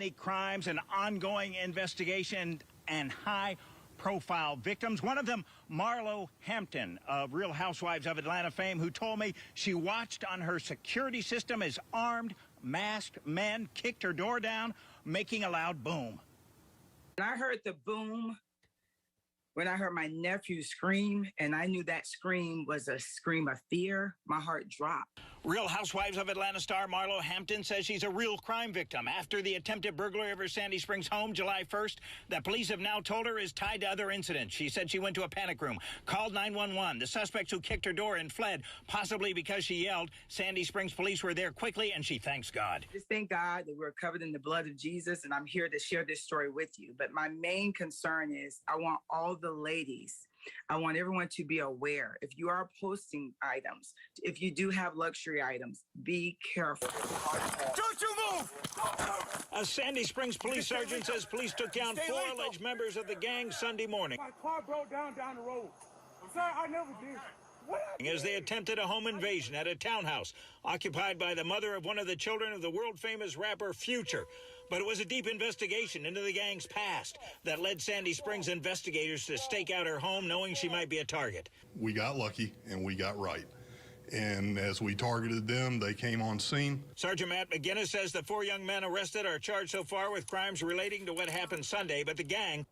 many crimes, an ongoing investigation, and high-profile victims. One of them, Marlo Hampton of Real Housewives of Atlanta fame, who told me she watched on her security system as armed, masked men kicked her door down, making a loud boom. And I heard the boom when I heard my nephew scream, and I knew that scream was a scream of fear. My heart dropped. Real Housewives of Atlanta star Marlo Hampton says she's a real crime victim after the attempted burglary of her Sandy Springs home July 1st that police have now told her is tied to other incidents. She said she went to a panic room, called 911. The suspects who kicked her door and fled, possibly because she yelled. Sandy Springs police were there quickly, and she thanks God. Just thank God that we're covered in the blood of Jesus, and I'm here to share this story with you. But my main concern is I want all the ladies, I want everyone to be aware. If you are posting items, if you do have luxury items, be careful. Don't you move! A Sandy Springs police sergeant says police took down 4 alleged members of the gang Sunday morning. My car broke down the road. Sir, I never did. As they attempted a home invasion at a townhouse occupied by the mother of one of the children of the world-famous rapper Future. But it was a deep investigation into the gang's past that led Sandy Springs investigators to stake out her home, knowing she might be a target. We got lucky and we got right. And as we targeted them, they came on scene. Sergeant Matt McGinnis says the 4 young men arrested are charged so far with crimes relating to what happened Sunday, but the gang,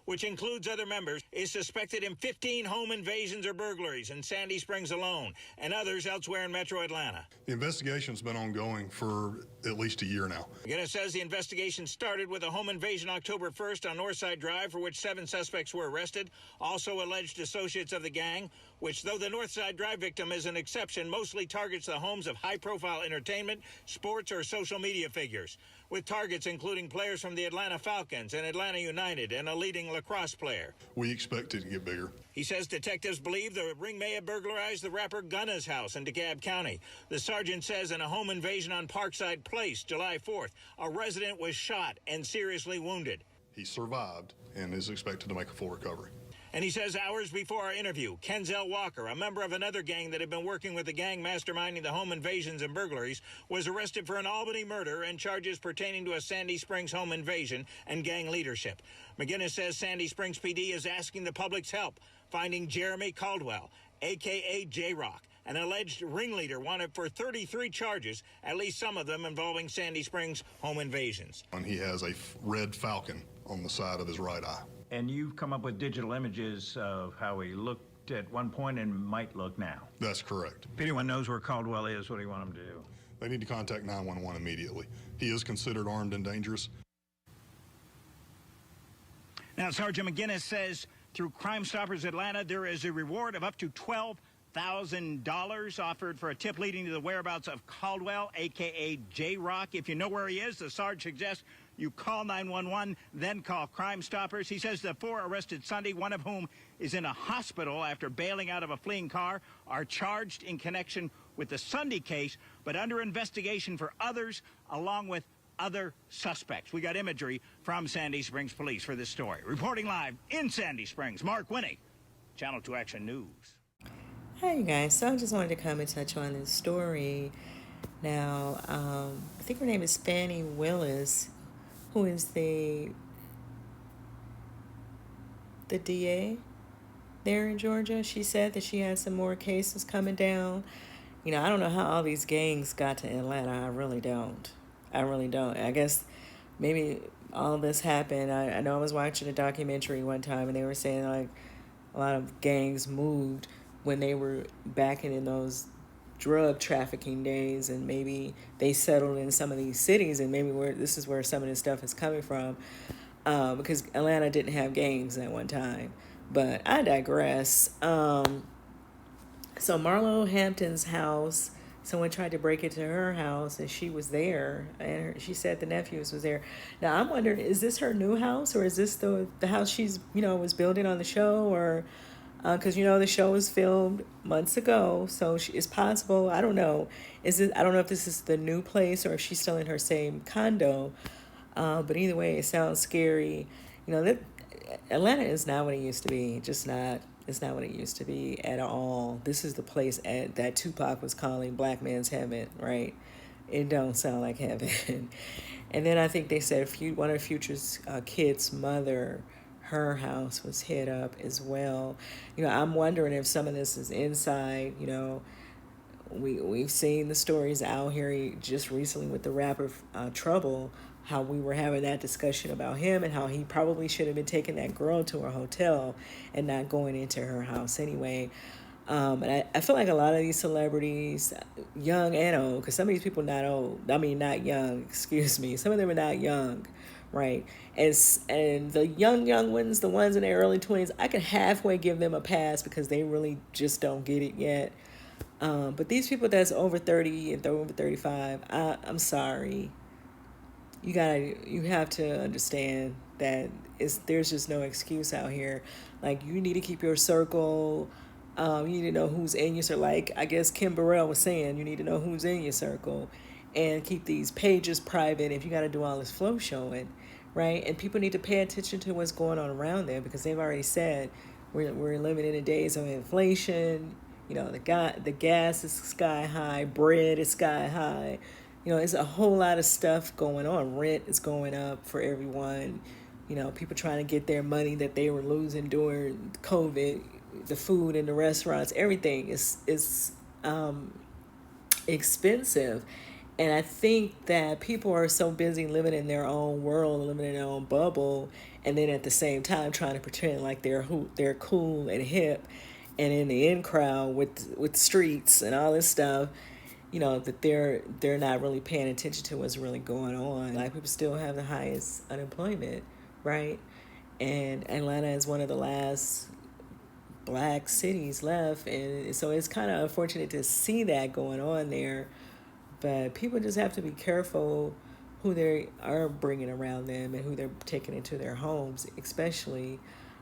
which includes other members, is suspected in 15 home invasions or burglaries in Sandy Springs alone, and others elsewhere in metro Atlanta. The investigation's been ongoing for at least a year now. McGinnis says the investigation started with a home invasion October 1st on Northside Drive, for which 7 suspects were arrested, also alleged associates of the gang, which, though the Northside Drive victim is an exception, mostly targets the homes of high-profile entertainment, sports, or social media figures, with targets including players from the Atlanta Falcons and Atlanta United and a leading lacrosse player. We expect it to get bigger. He says detectives believe the ring may have burglarized the rapper Gunna's house in DeKalb County. The sergeant says in a home invasion on Parkside Place, July 4th, a resident was shot and seriously wounded. He survived and is expected to make a full recovery. And he says hours before our interview, Kenzel Walker, a member of another gang that had been working with the gang masterminding the home invasions and burglaries, was arrested for an Albany murder and charges pertaining to a Sandy Springs home invasion and gang leadership. McGinnis says Sandy Springs PD is asking the public's help, finding Jeremy Caldwell, a.k.a. J-Rock, an alleged ringleader wanted for 33 charges, at least some of them involving Sandy Springs home invasions. And he has a red falcon on the side of his right eye. And you've come up with digital images of how he looked at one point and might look now. That's correct. If anyone knows where Caldwell is, what do you want him to do? They need to contact 911 immediately. He is considered armed and dangerous. Now, Sergeant McGinnis says through Crime Stoppers Atlanta, there is a reward of up to $12,000 offered for a tip leading to the whereabouts of Caldwell, a.k.a. J-Rock. If you know where he is, the Sarge suggests you call 911, then call Crime Stoppers. He says the 4 arrested Sunday, one of whom is in a hospital after bailing out of a fleeing car, are charged in connection with the Sunday case, but under investigation for others, along with other suspects. We got imagery from Sandy Springs Police for this story. Reporting live in Sandy Springs, Mark Winnie, Channel 2 Action News. Hi, you guys. So I just wanted to come and touch on this story. Now, I think her name is Fannie Willis, who is the DA there in Georgia. She said that she had some more cases coming down. You know, I don't know how all these gangs got to Atlanta. I really don't. I guess maybe all of this happened. I know I was watching a documentary one time, and they were saying, like, a lot of gangs moved when they were back in those drug trafficking days, and maybe they settled in some of these cities, and maybe this is where some of this stuff is coming from, because Atlanta didn't have gangs at one time. But I digress. So Marlo Hampton's house, someone tried to break into her house, and she was there, and she said the nephews was there. Now I'm wondering, is this her new house, or is this the house she's was building on the show, or because the show was filmed months ago, so it's possible. I don't know. I don't know if this is the new place or if she's still in her same condo. But either way, it sounds scary. That Atlanta is not what it used to be. It's not what it used to be at all. This is the place that Tupac was calling Black Man's Heaven, right? It don't sound like heaven. And then I think they said one of Future's kids' mother, her house was hit up as well. I'm wondering if some of this is inside. We've seen the stories out here just recently with the rapper Trouble, how we were having that discussion about him and how he probably should have been taking that girl to a hotel and not going into her house anyway. And I feel like a lot of these celebrities, young and old, because some of these people not old, not young, excuse me, some of them are not young, right? And the young ones, the ones in their early 20s, I can halfway give them a pass because they really just don't get it yet. But these people that's over 30 and over 35, I'm sorry. You have to understand that there's just no excuse out here. Like, you need to keep your circle. You need to know who's in your circle. Like, I guess Kim Burrell was saying, you need to know who's in your circle and keep these pages private if you got to do all this flow showing, right? And people need to pay attention to what's going on around them because they've already said we're living in the days of inflation. The gas is sky high, bread is sky high. There's a whole lot of stuff going on. Rent is going up for everyone. People trying to get their money that they were losing during COVID. The food in the restaurants, everything is expensive. And I think that people are so busy living in their own world, living in their own bubble, and then at the same time trying to pretend like they're cool and hip, and in the in crowd with streets and all this stuff, that they're not really paying attention to what's really going on. Like, people still have the highest unemployment, right? And Atlanta is one of the last Black cities left, and so it's kind of unfortunate to see that going on there. But people just have to be careful who they are bringing around them and who they're taking into their homes, especially.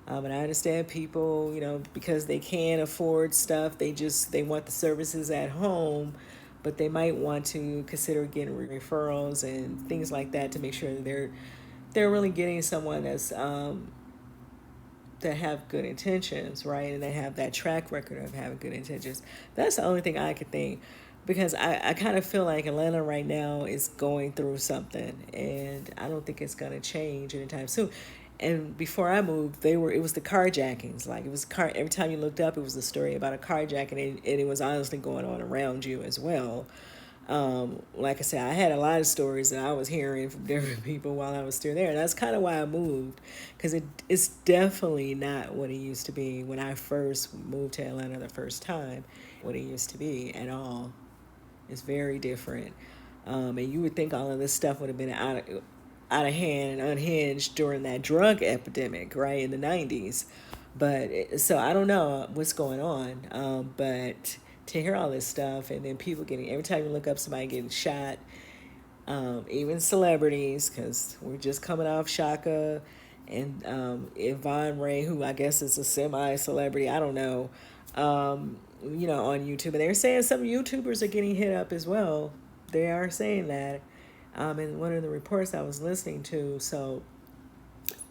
And I understand people, because they can't afford stuff, they want the services at home, but they might want to consider getting referrals and things like that to make sure that they're really getting someone that's that have good intentions, right? And they have that track record of having good intentions. That's the only thing I could think, because I kind of feel like Atlanta right now is going through something, and I don't think it's going to change anytime soon. And before I moved, it was the carjackings. Like, it was every time you looked up, it was a story about a carjacking, and it was honestly going on around you as well. Like I said, I had a lot of stories that I was hearing from different people while I was still there. And that's kind of why I moved, because it's definitely not what it used to be when I first moved to Atlanta the first time, what it used to be at all. It's very different. And you would think all of this stuff would have been out of hand and unhinged during that drug epidemic, right, in the 90s. But so I don't know what's going on, but to hear all this stuff, and then people every time you look up somebody getting shot, even celebrities, because we're just coming off Shaka and Yvonne Ray, who I guess is a semi-celebrity, I don't know, on YouTube. And they're saying some YouTubers are getting hit up as well. They are saying that in one of the reports I was listening to. So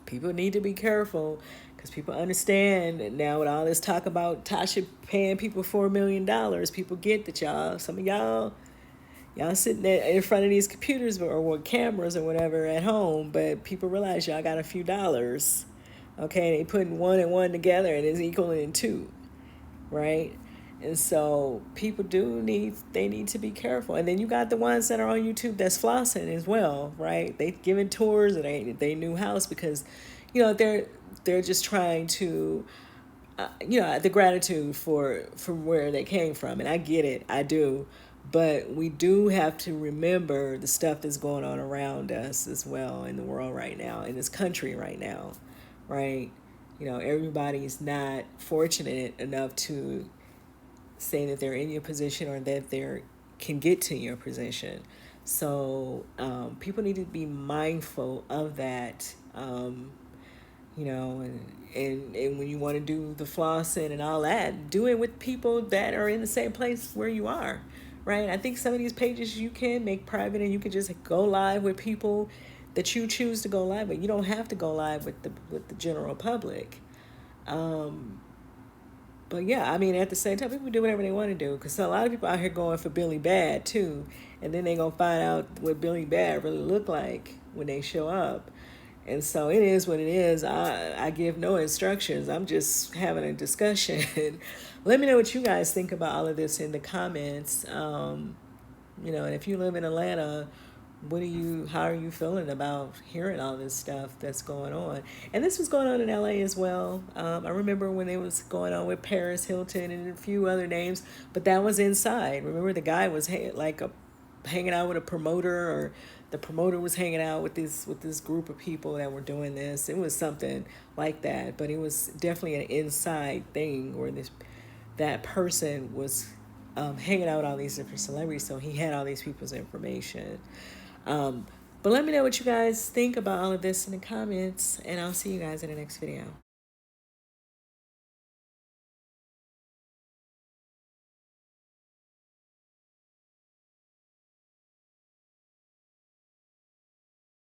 people need to be careful, because people understand now with all this talk about Tasha paying people $4 million, people get that some of y'all sitting there in front of these computers or cameras or whatever at home, but people realize y'all got a few dollars. Okay, they putting one and one together and it's equaling two, right? And so people need to be careful. And then you got the ones that are on YouTube that's flossing as well, right? They giving tours of their new house because, they're just trying to, the gratitude from where they came from. And I get it, I do. But we do have to remember the stuff that's going on around us as well in the world right now, in this country right now, right? Everybody's not fortunate enough to say that they're in your position or that they can get to your position. So people need to be mindful of that, and when you want to do the flossing and all that, do it with people that are in the same place where you are, right? I think some of these pages you can make private, and you can just go live with people that you choose to go live with. You don't have to go live with the general public. But yeah, at the same time, people do whatever they want to do, because a lot of people out here going for Billy Bad too, and then they're gonna find out what Billy Bad really looked like when they show up. And so it is what it is. I give no instructions. I'm just having a discussion. Let me know what you guys think about all of this in the comments. You know, and if you live in Atlanta, how are you feeling about hearing all this stuff that's going on? And this was going on in LA as well. I remember when it was going on with Paris Hilton and a few other names, but that was inside. Remember, the guy was hanging out with a promoter, or the promoter was hanging out with this group of people that were doing this. It was something like that, but it was definitely an inside thing where that person was hanging out with all these different celebrities, so he had all these people's information. But let me know what you guys think about all of this in the comments, and I'll see you guys in the next video.